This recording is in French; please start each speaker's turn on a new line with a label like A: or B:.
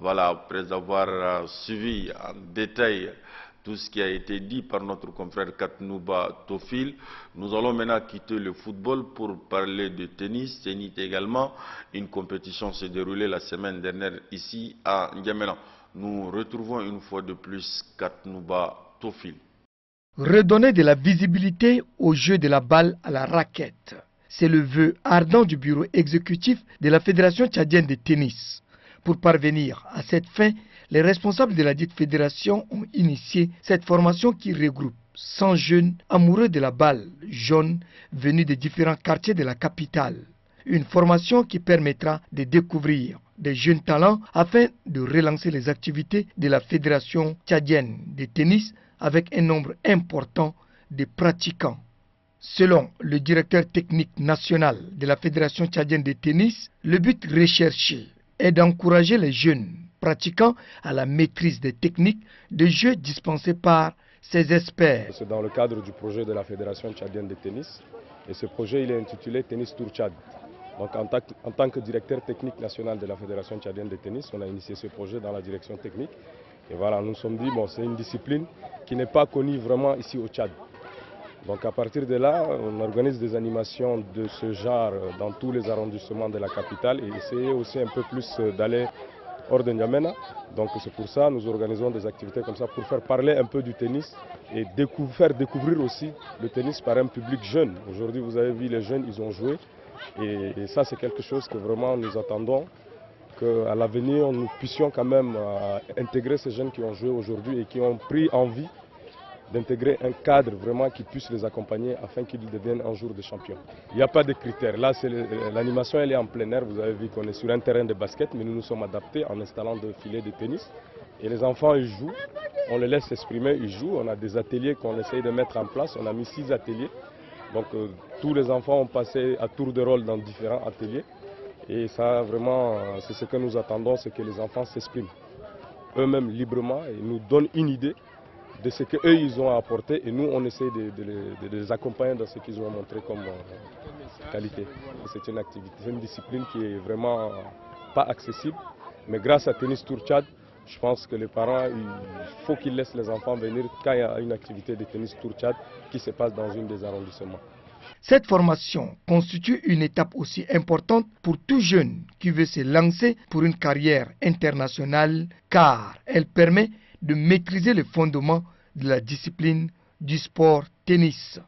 A: Voilà, après avoir suivi en détail tout ce qui a été dit par notre confrère Katnouba Tofil, nous allons maintenant quitter le football pour parler de tennis. Tennis également, une compétition s'est déroulée la semaine dernière ici à N'Djamena. Nous retrouvons une fois de plus Katnouba Tofil.
B: Redonner de la visibilité au jeu de la balle à la raquette. C'est le vœu ardent du bureau exécutif de la Fédération tchadienne de tennis. Pour parvenir à cette fin, les responsables de la dite fédération ont initié cette formation qui regroupe 100 jeunes amoureux de la balle jaune venus de différents quartiers de la capitale. Une formation qui permettra de découvrir des jeunes talents afin de relancer les activités de la Fédération tchadienne de tennis avec un nombre important de pratiquants. Selon le directeur technique national de la Fédération tchadienne de tennis, le but recherché est d'encourager les jeunes pratiquants à la maîtrise des techniques de jeu dispensées par ces experts.
C: C'est dans le cadre du projet de la Fédération tchadienne de tennis et ce projet il est intitulé Tennis Tour Tchad. Donc en tant que directeur technique national de la Fédération tchadienne de tennis, on a initié ce projet dans la direction technique. Et voilà, nous nous sommes dit, bon, c'est une discipline qui n'est pas connue vraiment ici au Tchad. Donc à partir de là, on organise des animations de ce genre dans tous les arrondissements de la capitale et essayer aussi un peu plus d'aller hors de N'Djamena. Donc c'est pour ça que nous organisons des activités comme ça pour faire parler un peu du tennis et faire découvrir aussi le tennis par un public jeune. Aujourd'hui, vous avez vu les jeunes, ils ont joué et ça c'est quelque chose que vraiment nous attendons. Qu'à l'avenir, nous puissions quand même intégrer ces jeunes qui ont joué aujourd'hui et qui ont pris envie d'intégrer un cadre vraiment qui puisse les accompagner afin qu'ils deviennent un jour des champions. Il n'y a pas de critères. Là, l'animation elle est en plein air. Vous avez vu qu'on est sur un terrain de basket, mais nous nous sommes adaptés en installant des filets de tennis. Et les enfants, ils jouent. On les laisse s'exprimer, ils jouent. On a des ateliers qu'on essaye de mettre en place. On a mis 6 ateliers. Donc tous les enfants ont passé à tour de rôle dans différents ateliers. Et ça, vraiment, c'est ce que nous attendons, c'est que les enfants s'expriment eux-mêmes librement et nous donnent une idée de ce qu'eux ils ont apporté et nous on essaie de les accompagner dans ce qu'ils ont montré comme qualité. C'est une activité, c'est une discipline qui est vraiment pas accessible, mais grâce à Tennis Tour Tchad, je pense que les parents, il faut qu'ils laissent les enfants venir quand il y a une activité de Tennis Tour Tchad qui se passe dans une des arrondissements.
B: Cette formation constitue une étape aussi importante pour tout jeune qui veut se lancer pour une carrière internationale car elle permet de maîtriser les fondements de la discipline du sport tennis.